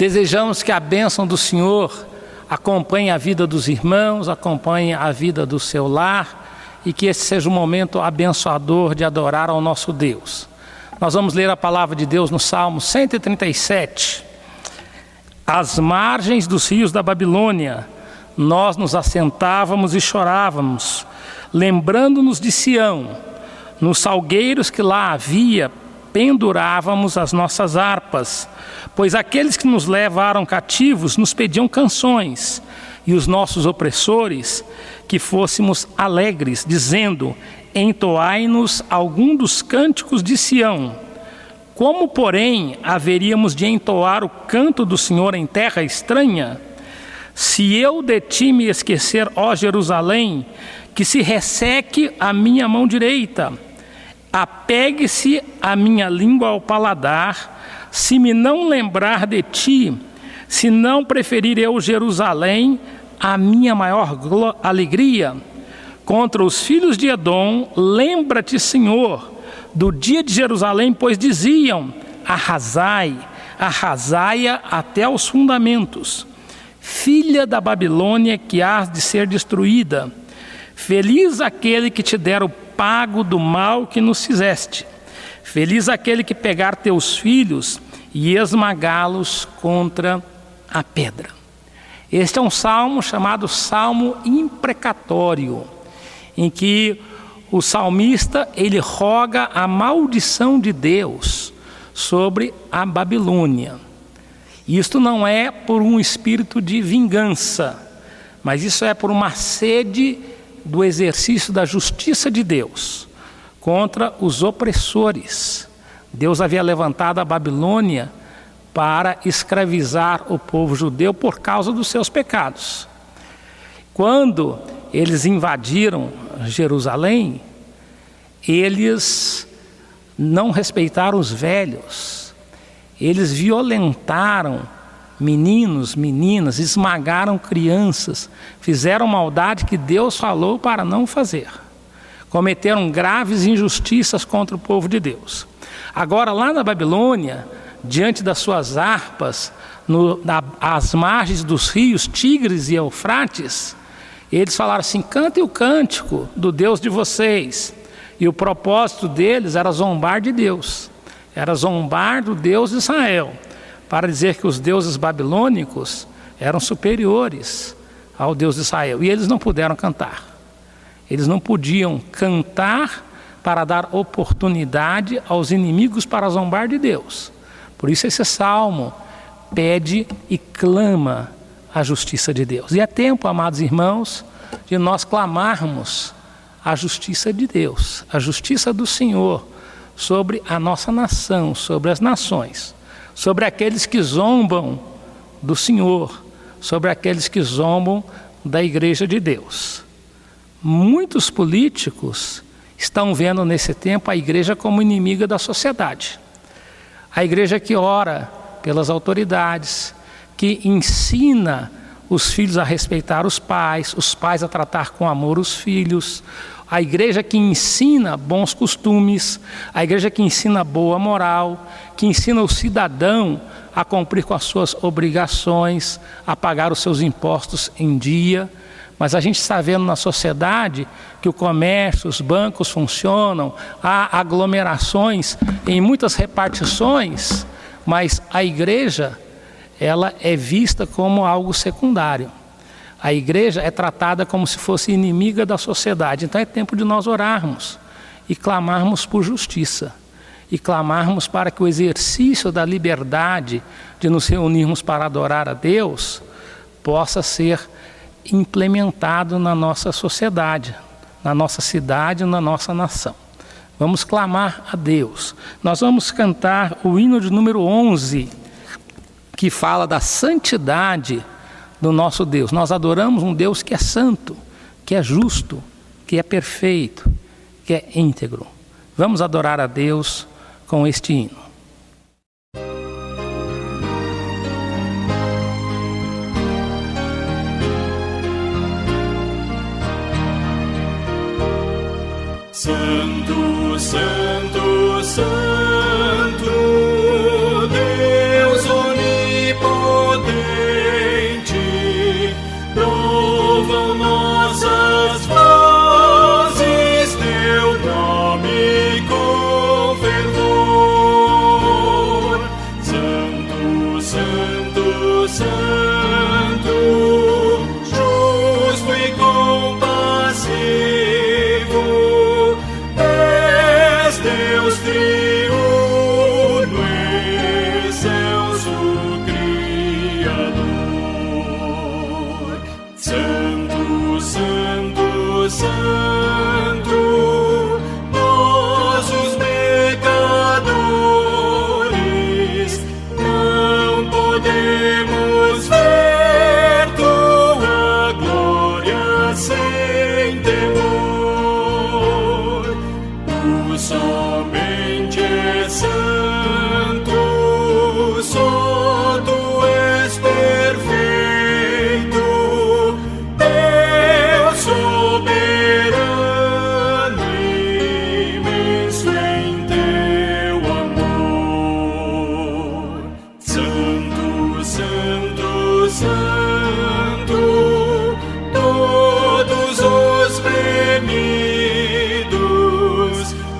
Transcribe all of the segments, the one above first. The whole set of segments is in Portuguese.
Desejamos que a bênção do Senhor acompanhe a vida dos irmãos, acompanhe a vida do seu lar e que esse seja um momento abençoador de adorar ao nosso Deus. Nós vamos ler a palavra de Deus no Salmo 137. Às margens dos rios da Babilônia, nós nos assentávamos e chorávamos, lembrando-nos de Sião. Nos salgueiros que lá havia, pendurávamos as nossas harpas, pois aqueles que nos levaram cativos nos pediam canções, e os nossos opressores que fôssemos alegres, dizendo: entoai-nos algum dos cânticos de Sião. Como, porém, haveríamos de entoar o canto do Senhor em terra estranha? Se eu de ti me esquecer, ó Jerusalém, que se resseque a minha mão direita, apegue-se a minha língua ao paladar, se me não lembrar de ti, se não preferir eu Jerusalém, a minha maior alegria. Contra os filhos de Edom, lembra-te, Senhor, do dia de Jerusalém, pois diziam: arrasai, arrasai-a até os fundamentos. Filha da Babilônia, que hás de ser destruída. Feliz aquele que te der o pago do mal que nos fizeste. Feliz aquele que pegar teus filhos e esmagá-los contra a pedra. Este é um salmo chamado Salmo Imprecatório, em que o salmista ele roga a maldição de Deus sobre a Babilônia. Isto não é por um espírito de vingança, mas isso é por uma sede do exercício da justiça de Deus contra os opressores. Deus havia levantado a Babilônia para escravizar o povo judeu por causa dos seus pecados. Quando eles invadiram Jerusalém, eles não respeitaram os velhos, eles violentaram meninos, meninas, esmagaram crianças, fizeram maldade que Deus falou para não fazer. Cometeram graves injustiças contra o povo de Deus. Agora, lá na Babilônia, diante das suas harpas, às margens dos rios Tigres e Eufrates, eles falaram assim: cantem o cântico do Deus de vocês. E o propósito deles era zombar de Deus, era zombar do Deus de Israel, para dizer que os deuses babilônicos eram superiores ao Deus de Israel. E eles não puderam cantar. Eles não podiam cantar para dar oportunidade aos inimigos para zombar de Deus. Por isso esse salmo pede e clama a justiça de Deus. E é tempo, amados irmãos, de nós clamarmos a justiça de Deus, a justiça do Senhor sobre a nossa nação, sobre as nações, sobre aqueles que zombam do Senhor, sobre aqueles que zombam da igreja de Deus. Muitos políticos estão vendo nesse tempo a igreja como inimiga da sociedade. A igreja que ora pelas autoridades, que ensina os filhos a respeitar os pais a tratar com amor os filhos, a igreja que ensina bons costumes, a igreja que ensina boa moral, que ensina o cidadão a cumprir com as suas obrigações, a pagar os seus impostos em dia. Mas a gente está vendo na sociedade que o comércio, os bancos funcionam, há aglomerações em muitas repartições, mas a igreja, ela é vista como algo secundário. A igreja é tratada como se fosse inimiga da sociedade. Então é tempo de nós orarmos e clamarmos por justiça. E clamarmos para que o exercício da liberdade de nos reunirmos para adorar a Deus possa ser implementado na nossa sociedade, na nossa cidade, na nossa nação. Vamos clamar a Deus. Nós vamos cantar o hino de número 11, que fala da santidade do nosso Deus. Nós adoramos um Deus que é santo, que é justo, que é perfeito, que é íntegro. Vamos adorar a Deus com este hino. Santo, Santo, Santo, Deus onipotente, Santo, Santo, nós os pecadores não podemos ver tua glória sem temor. Tu somente és santo, só tu és perfeito, Deus soberano, imenso em teu amor. Santo, Santo, Santo, todos os remidos,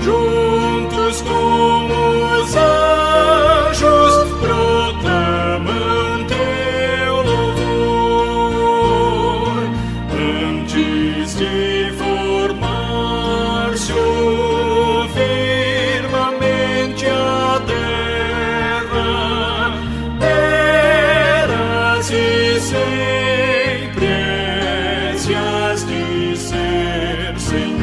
juntos com os anjos, proclamam teu louvor. Antes de formar-se o firmamente a terra, eras e sempre és e has de ser, Senhor.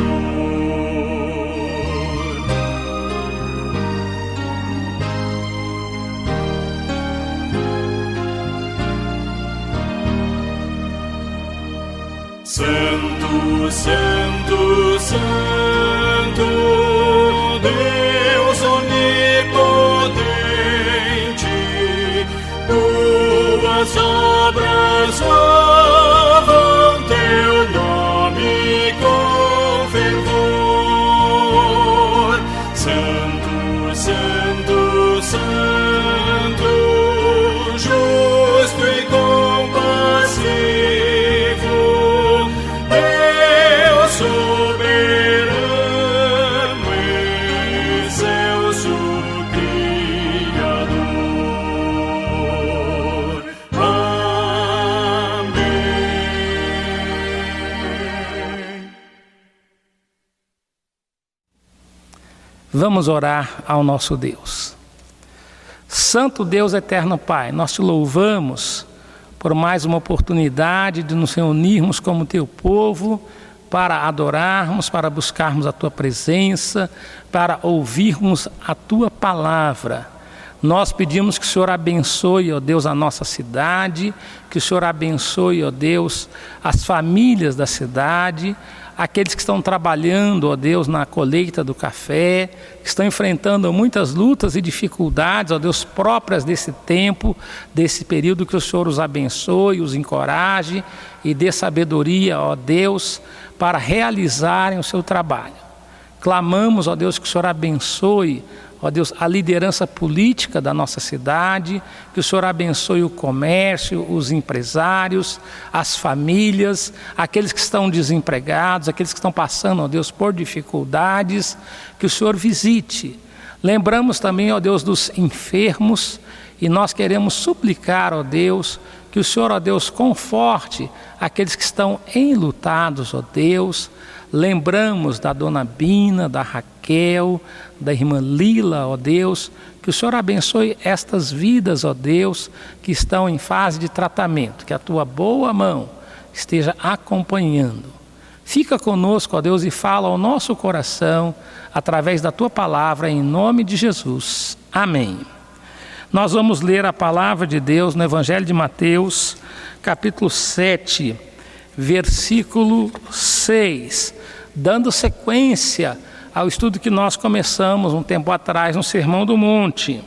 Santo, Santo, Santo, Deus onipotente, tuas obras louvam teu nome com fervor. Santo, Santo, Santo, justo e compassivo, Deus soberano, excelso Criador. Amém. Vamos orar ao nosso Deus. Santo Deus eterno Pai, nós te louvamos por mais uma oportunidade de nos reunirmos como teu povo para adorarmos, para buscarmos a tua presença, para ouvirmos a tua palavra. Nós pedimos que o Senhor abençoe, ó Deus, a nossa cidade, que o Senhor abençoe, ó Deus, as famílias da cidade, aqueles que estão trabalhando, ó Deus, na colheita do café, que estão enfrentando muitas lutas e dificuldades, ó Deus, próprias desse tempo, desse período, que o Senhor os abençoe, os encoraje e dê sabedoria, ó Deus, para realizarem o seu trabalho. Clamamos, ó Deus, que o Senhor abençoe, ó Deus, a liderança política da nossa cidade, que o Senhor abençoe o comércio, os empresários, as famílias, aqueles que estão desempregados, aqueles que estão passando, ó Deus, por dificuldades, que o Senhor visite. Lembramos também, ó Deus, dos enfermos, e nós queremos suplicar, ó Deus, que o Senhor, ó Deus, conforte aqueles que estão enlutados, ó Deus. Lembramos da dona Bina, da Raquel, da irmã Lila, ó Deus, que o Senhor abençoe estas vidas, ó Deus, que estão em fase de tratamento, que a tua boa mão esteja acompanhando. Fica conosco, ó Deus, e fala ao nosso coração, através da tua palavra, em nome de Jesus. Amém. Nós vamos ler a palavra de Deus no Evangelho de Mateus, capítulo 7, versículo 6, dando sequência ao estudo que nós começamos um tempo atrás no Sermão do Monte.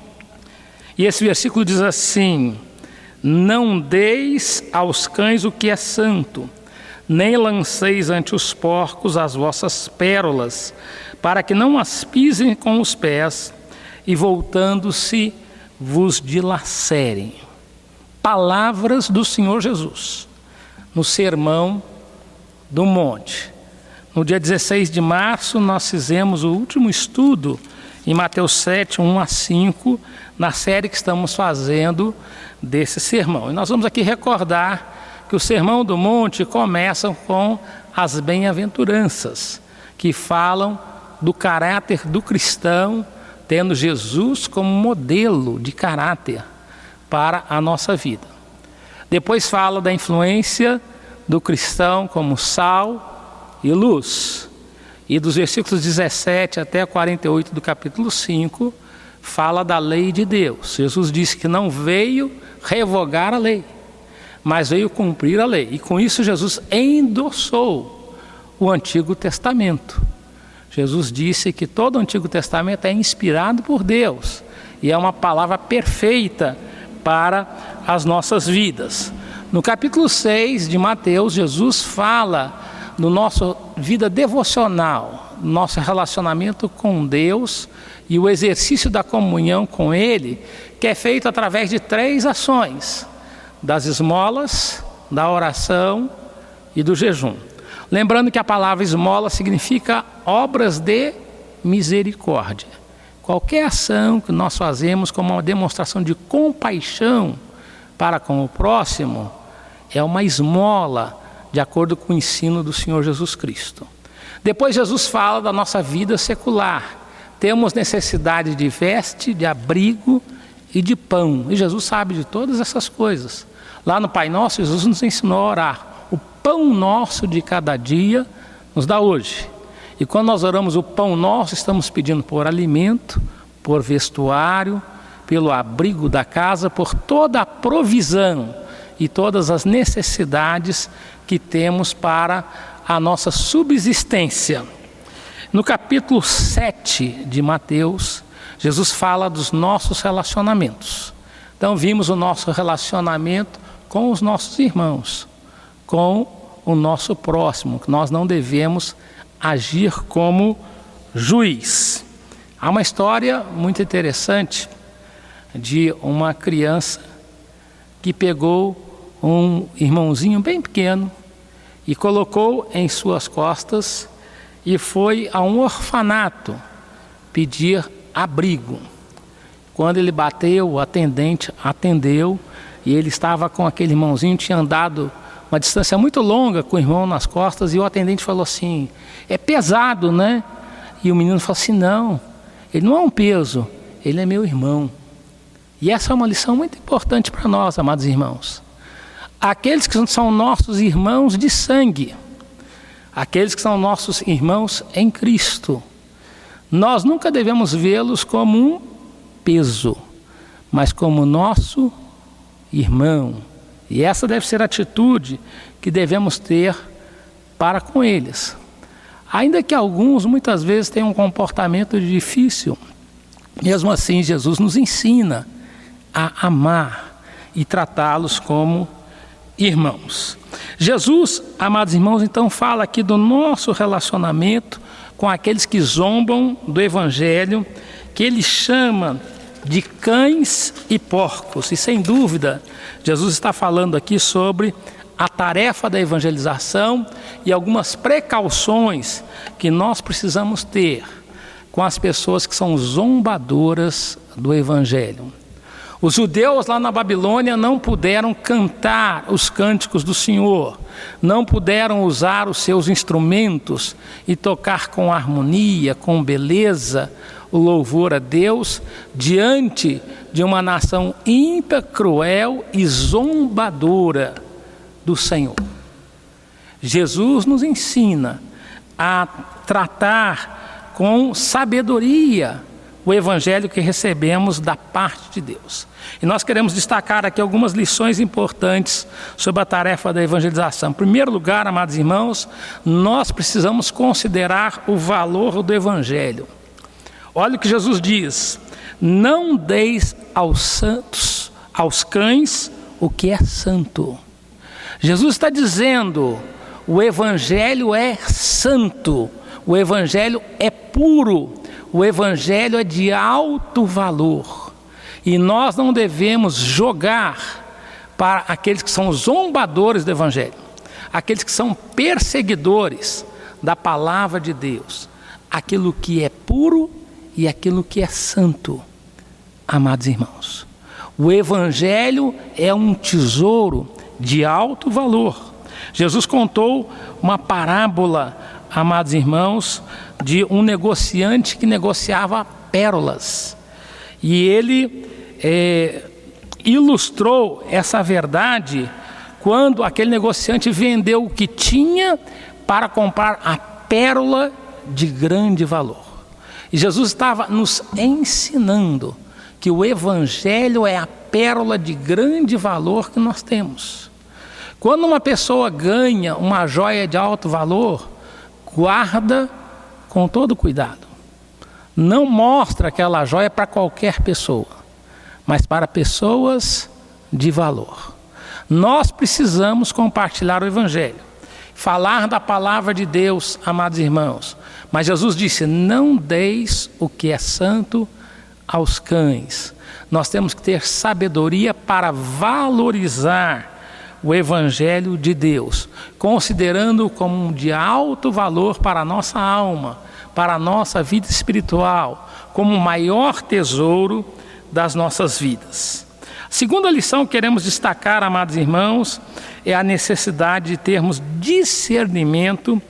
E esse versículo diz assim: não deis aos cães o que é santo, nem lanceis ante os porcos as vossas pérolas, para que não as pisem com os pés, e voltando-se vos dilacerem. Palavras do Senhor Jesus, no Sermão do Monte. No dia 16 de março, nós fizemos o último estudo em Mateus 7, 1 a 5, na série que estamos fazendo desse sermão. E nós vamos aqui recordar que o Sermão do Monte começa com as bem-aventuranças, que falam do caráter do cristão, tendo Jesus como modelo de caráter para a nossa vida. Depois fala da influência do cristão como sal e luz. E dos versículos 17 até 48 do capítulo 5, fala da lei de Deus. Jesus disse que não veio revogar a lei, mas veio cumprir a lei. E com isso Jesus endossou o Antigo Testamento. Jesus disse que todo o Antigo Testamento é inspirado por Deus e é uma palavra perfeita para as nossas vidas. No capítulo 6 de Mateus, Jesus fala do nossa vida devocional, nosso relacionamento com Deus e o exercício da comunhão com Ele, que é feito através de 3 ações: das esmolas, da oração e do jejum. Lembrando que a palavra esmola significa obras de misericórdia. Qualquer ação que nós fazemos como uma demonstração de compaixão para com o próximo é uma esmola, de acordo com o ensino do Senhor Jesus Cristo. Depois Jesus fala da nossa vida secular. Temos necessidade de veste, de abrigo e de pão. E Jesus sabe de todas essas coisas. Lá no Pai Nosso, Jesus nos ensinou a orar: o pão nosso de cada dia nos dá hoje. E quando nós oramos o pão nosso, estamos pedindo por alimento, por vestuário, pelo abrigo da casa, por toda a provisão e todas as necessidades que temos para a nossa subsistência. No capítulo 7 de Mateus, Jesus fala dos nossos relacionamentos. Então vimos o nosso relacionamento com os nossos irmãos, com o nosso próximo, que nós não devemos agir como juiz. Há uma história muito interessante de uma criança que pegou um irmãozinho bem pequeno e colocou em suas costas e foi a um orfanato pedir abrigo. Quando ele bateu, o atendente atendeu e ele estava com aquele irmãozinho, tinha andado uma distância muito longa com o irmão nas costas, e o atendente falou assim: é pesado, né? E o menino falou assim: não, ele não é um peso, ele é meu irmão. E essa é uma lição muito importante para nós, amados irmãos. Aqueles que são nossos irmãos de sangue, aqueles que são nossos irmãos em Cristo, nós nunca devemos vê-los como um peso, mas como nosso irmão. E essa deve ser a atitude que devemos ter para com eles. Ainda que alguns muitas vezes tenham um comportamento difícil, mesmo assim Jesus nos ensina a amar e tratá-los como irmãos. Jesus, amados irmãos, então fala aqui do nosso relacionamento com aqueles que zombam do Evangelho, que ele chama de cães e porcos. E sem dúvida, Jesus está falando aqui sobre a tarefa da evangelização e algumas precauções que nós precisamos ter com as pessoas que são zombadoras do Evangelho. Os judeus lá na Babilônia não puderam cantar os cânticos do Senhor, não puderam usar os seus instrumentos e tocar com harmonia, com beleza, o louvor a Deus, diante de uma nação ímpia, cruel e zombadora do Senhor. Jesus nos ensina a tratar com sabedoria o Evangelho que recebemos da parte de Deus. E nós queremos destacar aqui algumas lições importantes sobre a tarefa da evangelização. Em primeiro lugar, amados irmãos, nós precisamos considerar o valor do Evangelho. Olha o que Jesus diz: não deis aos santos, aos cães, o que é santo. Jesus está dizendo: o Evangelho é santo, o Evangelho é puro, o Evangelho é de alto valor. E nós não devemos jogar para aqueles que são zombadores do Evangelho, aqueles que são perseguidores da palavra de Deus, aquilo que é puro e aquilo que é santo. Amados irmãos, o Evangelho é um tesouro de alto valor. Jesus contou uma parábola, amados irmãos, de um negociante que negociava pérolas. E ele ilustrou essa verdade quando aquele negociante vendeu o que tinha para comprar a pérola de grande valor. E Jesus estava nos ensinando que o Evangelho é a pérola de grande valor que nós temos. Quando uma pessoa ganha uma joia de alto valor, guarda com todo cuidado. Não mostra aquela joia para qualquer pessoa, mas para pessoas de valor. Nós precisamos compartilhar o Evangelho, falar da palavra de Deus, amados irmãos. Mas Jesus disse: não deis o que é santo aos cães. Nós temos que ter sabedoria para valorizar o Evangelho de Deus, considerando-o como de alto valor para a nossa alma, para a nossa vida espiritual, como o maior tesouro das nossas vidas. A segunda lição que queremos destacar, amados irmãos, é a necessidade de termos discernimento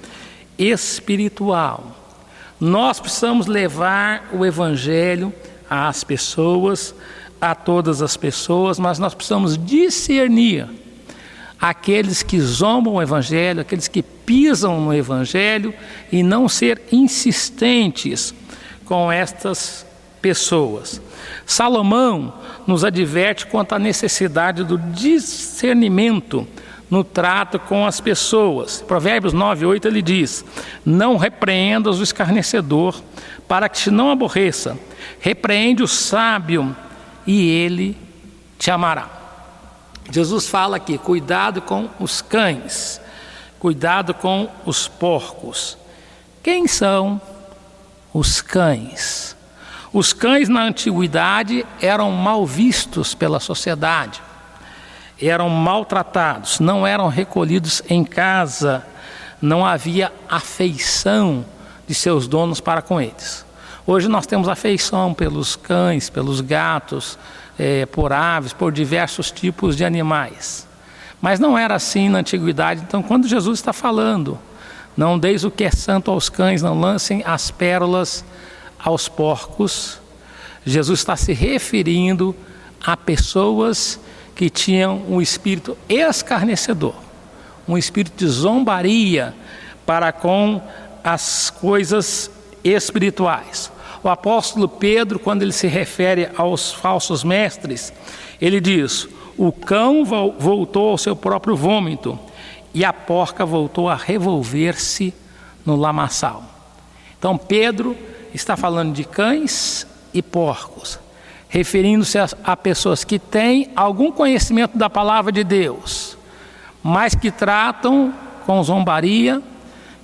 espiritual. Nós precisamos levar o Evangelho às pessoas, a todas as pessoas, mas nós precisamos discernir aqueles que zombam o Evangelho, aqueles que pisam no Evangelho, e não ser insistentes com estas pessoas. Salomão nos adverte quanto à necessidade do discernimento no trato com as pessoas. Provérbios 9:8 ele diz: não repreendas o escarnecedor, para que te não aborreça. Repreende o sábio, e ele te amará. Jesus fala aqui: cuidado com os cães, cuidado com os porcos. Quem são os cães? Os cães na antiguidade eram mal vistos pela sociedade, eram maltratados, não eram recolhidos em casa, não havia afeição de seus donos para com eles. Hoje nós temos afeição pelos cães, pelos gatos, por aves, por diversos tipos de animais. Mas não era assim na antiguidade. Então, quando Jesus está falando, não deis o que é santo aos cães, não lancem as pérolas aos porcos, Jesus está se referindo a pessoas que tinham um espírito escarnecedor, um espírito de zombaria para com as coisas espirituais. O apóstolo Pedro, quando ele se refere aos falsos mestres, ele diz: o cão voltou ao seu próprio vômito, e a porca voltou a revolver-se no lamaçal. Então Pedro está falando de cães e porcos, referindo-se a pessoas que têm algum conhecimento da palavra de Deus, mas que tratam com zombaria,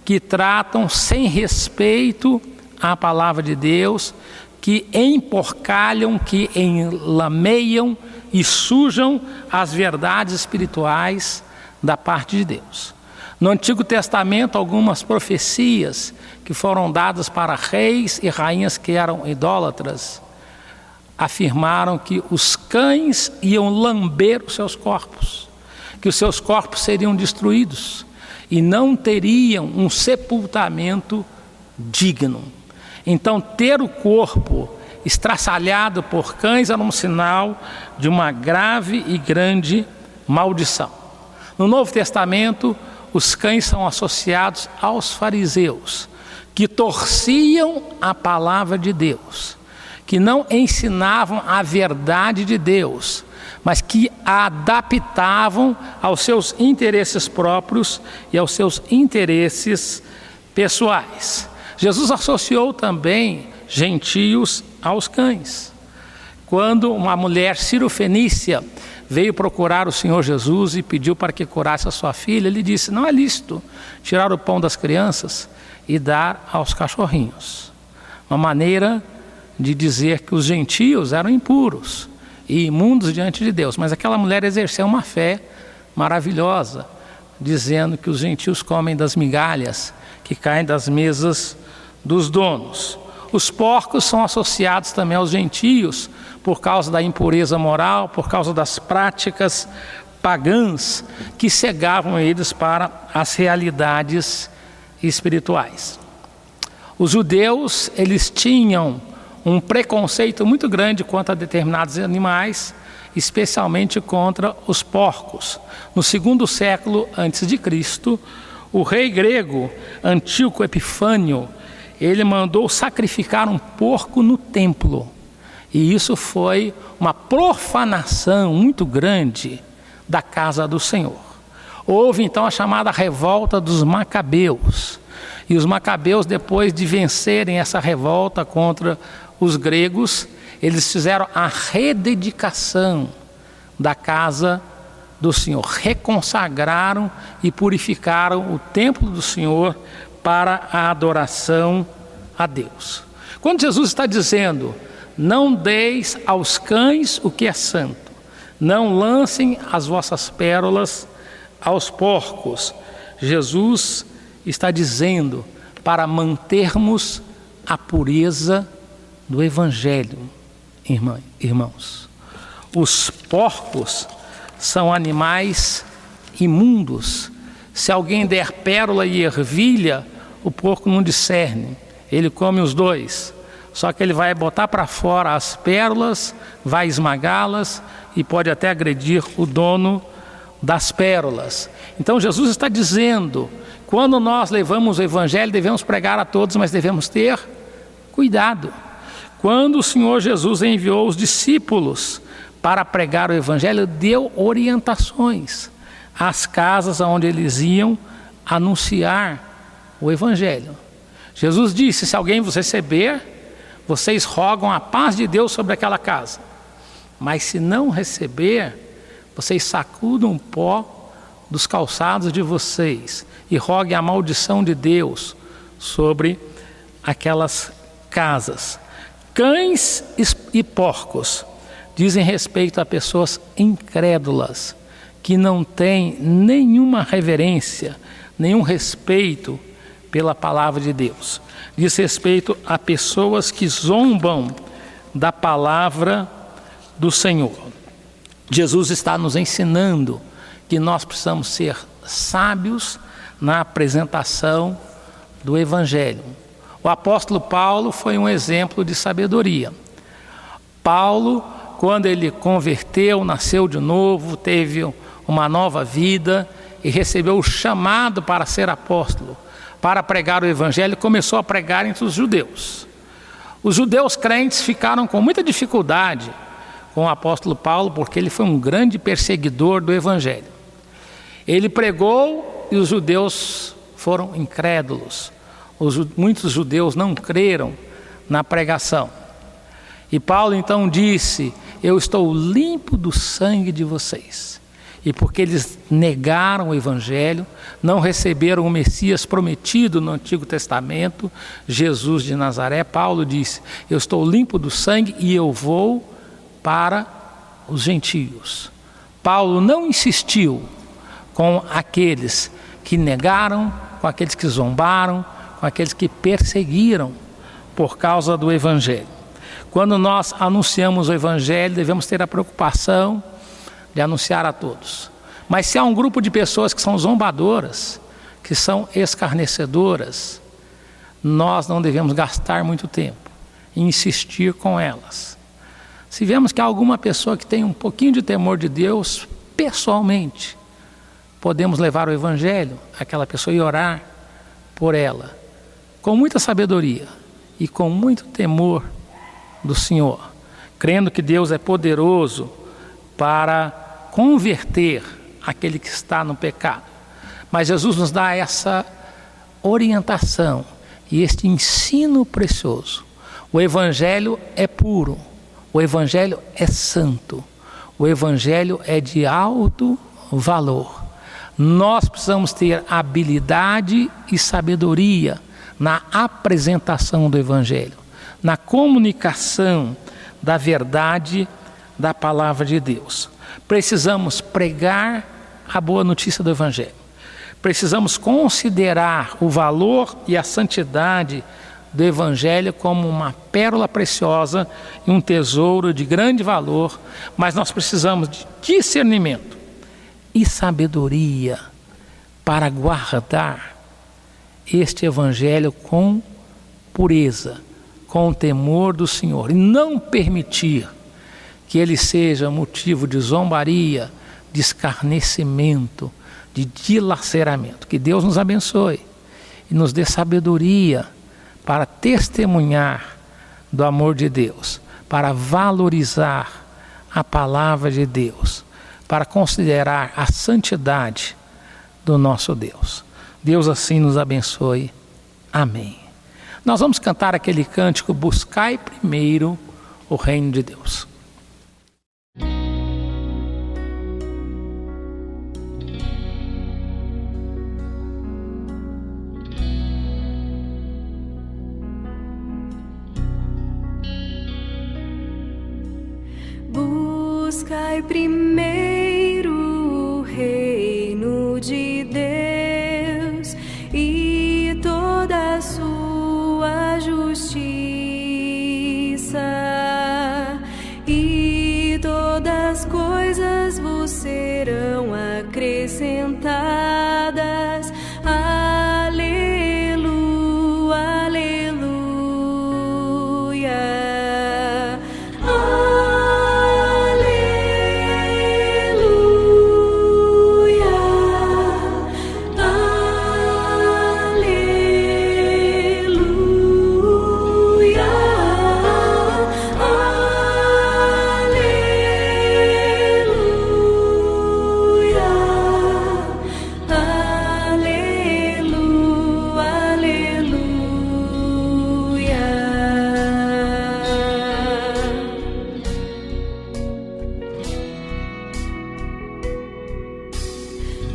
que tratam sem respeito à palavra de Deus, que emporcalham, que enlameiam e sujam as verdades espirituais da parte de Deus. No Antigo Testamento, algumas profecias que foram dadas para reis e rainhas que eram idólatras afirmaram que os cães iam lamber os seus corpos, que os seus corpos seriam destruídos e não teriam um sepultamento digno. Então, ter o corpo estraçalhado por cães era um sinal de uma grave e grande maldição. No Novo Testamento, os cães são associados aos fariseus, que torciam a palavra de Deus, que não ensinavam a verdade de Deus, mas que a adaptavam aos seus interesses próprios e aos seus interesses pessoais. Jesus associou também gentios aos cães. Quando uma mulher cirofenícia veio procurar o Senhor Jesus e pediu para que curasse a sua filha, ele disse: não é lícito tirar o pão das crianças e dar aos cachorrinhos. Uma maneira de dizer que os gentios eram impuros e imundos diante de Deus. Mas aquela mulher exerceu uma fé maravilhosa, dizendo que os gentios comem das migalhas que caem das mesas dos donos. Os porcos são associados também aos gentios por causa da impureza moral, por causa das práticas pagãs que cegavam eles para as realidades espirituais. Os judeus, eles tinham um preconceito muito grande quanto a determinados animais. especialmente contra os porcos. No 2º século a.C., o rei grego Antíoco Epifânio, ele mandou sacrificar um porco no templo. E isso foi uma profanação muito grande da casa do Senhor. Houve então a chamada revolta dos Macabeus. E os Macabeus, depois de vencerem essa revolta contra os gregos, eles fizeram a rededicação da casa do Senhor. Reconsagraram e purificaram o templo do Senhor para a adoração a Deus. Quando Jesus está dizendo: não deis aos cães o que é santo, não lancem as vossas pérolas aos porcos, Jesus está dizendo para mantermos a pureza do Evangelho, irmãos. Os porcos são animais imundos. Se alguém der pérola e ervilha, o porco não discerne, ele come os dois. Só que ele vai botar para fora as pérolas, vai esmagá-las e pode até agredir o dono das pérolas. Então Jesus está dizendo: quando nós levamos o Evangelho, devemos pregar a todos, mas devemos ter cuidado. Quando o Senhor Jesus enviou os discípulos para pregar o Evangelho, deu orientações às casas onde eles iam anunciar o Evangelho. Jesus disse: se alguém vos receber, vocês rogam a paz de Deus sobre aquela casa. Mas se não receber, vocês sacudam o pó dos calçados de vocês e roguem a maldição de Deus sobre aquelas casas. Cães e porcos dizem respeito a pessoas incrédulas, que não têm nenhuma reverência, nenhum respeito pela palavra de Deus. Diz respeito a pessoas que zombam da palavra do Senhor. Jesus está nos ensinando que nós precisamos ser sábios na apresentação do Evangelho. O apóstolo Paulo foi um exemplo de sabedoria. Paulo, quando ele converteu, nasceu de novo, teve uma nova vida e recebeu o chamado para ser apóstolo, para pregar o Evangelho, começou a pregar entre os judeus. Os judeus crentes ficaram com muita dificuldade com o apóstolo Paulo, porque ele foi um grande perseguidor do Evangelho. Ele pregou e os judeus foram incrédulos. Muitos judeus não creram na pregação. E Paulo então disse: eu estou limpo do sangue de vocês. E porque eles negaram o Evangelho, não receberam o Messias prometido no Antigo Testamento, Jesus de Nazaré, Paulo disse: eu estou limpo do sangue e eu vou para os gentios. Paulo não insistiu com aqueles que negaram, com aqueles que zombaram, com aqueles que perseguiram por causa do Evangelho. Quando nós anunciamos o Evangelho, devemos ter a preocupação de anunciar a todos. Mas se há um grupo de pessoas que são zombadoras, que são escarnecedoras, nós não devemos gastar muito tempo em insistir com elas. Se vemos que há alguma pessoa que tem um pouquinho de temor de Deus, pessoalmente, podemos levar o Evangelho àquela pessoa e orar por ela, com muita sabedoria e com muito temor do Senhor, crendo que Deus é poderoso para converter aquele que está no pecado. Mas Jesus nos dá essa orientação e este ensino precioso. O Evangelho é puro, o Evangelho é santo, o Evangelho é de alto valor. Nós precisamos ter habilidade e sabedoria na apresentação do Evangelho, na comunicação da verdade da palavra de Deus. Precisamos pregar a boa notícia do Evangelho. Precisamos considerar o valor e a santidade do Evangelho como uma pérola preciosa e um tesouro de grande valor, mas nós precisamos de discernimento e sabedoria para guardar este Evangelho com pureza, com o temor do Senhor, e não permitir que ele seja motivo de zombaria, de escarnecimento, de dilaceramento. Que Deus nos abençoe e nos dê sabedoria para testemunhar do amor de Deus, para valorizar a palavra de Deus, para considerar a santidade do nosso Deus. Deus assim nos abençoe. Amém. Nós vamos cantar aquele cântico, buscai primeiro o reino de Deus. Buscai primeiro o reino de Deus e toda a sua justiça, e todas as coisas vos serão acrescentadas. Aleluia, aleluia.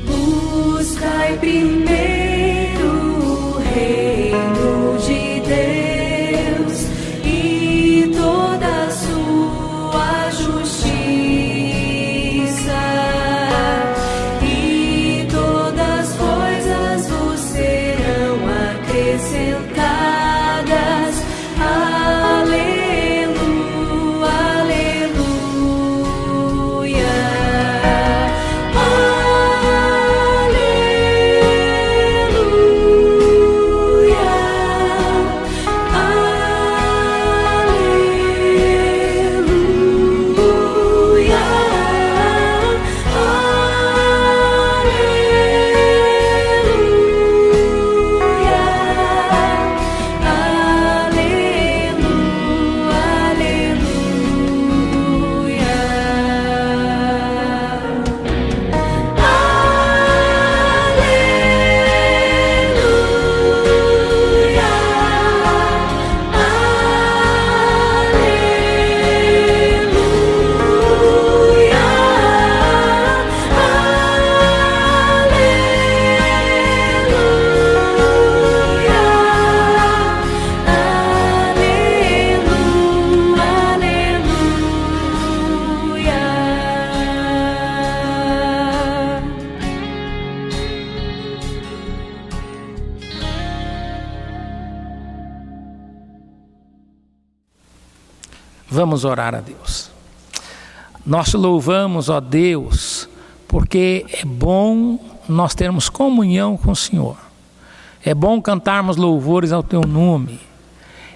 Buscai primeiro o reino de Deus e toda a sua justiça, e todas as coisas vos serão acrescentadas. Aleluia, aleluia. Vamos orar a Deus. Nós te louvamos, ó Deus, porque é bom nós termos comunhão com o Senhor. É bom cantarmos louvores ao Teu nome.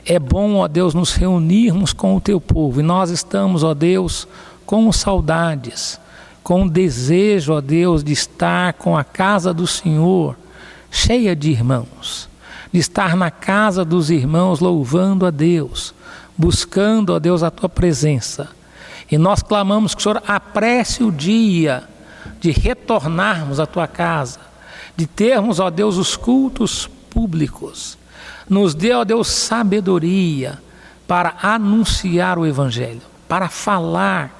É bom, ó Deus, nos reunirmos com o Teu povo. E nós estamos, ó Deus, com saudades, com desejo, ó Deus, de estar com a casa do Senhor cheia de irmãos. De estar na casa dos irmãos louvando a Deus, buscando, ó Deus, a Tua presença. E nós clamamos que o Senhor apresse o dia de retornarmos à Tua casa, de termos, ó Deus, os cultos públicos. Nos dê, ó Deus, sabedoria para anunciar o Evangelho, para falar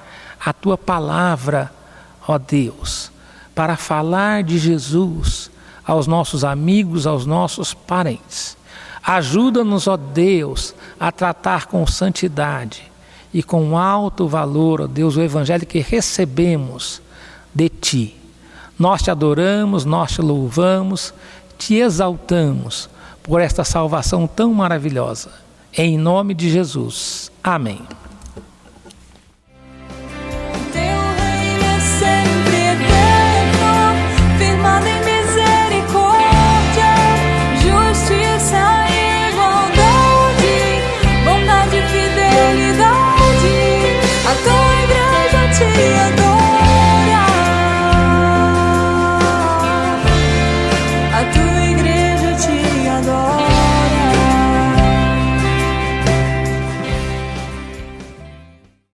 a Tua palavra, ó Deus, para falar de Jesus aos nossos amigos, aos nossos parentes. Ajuda-nos, ó Deus, a tratar com santidade e com alto valor, ó Deus, o Evangelho que recebemos de Ti. Nós Te adoramos, nós Te louvamos, Te exaltamos por esta salvação tão maravilhosa. Em nome de Jesus. Amém. A Tua igreja piedade.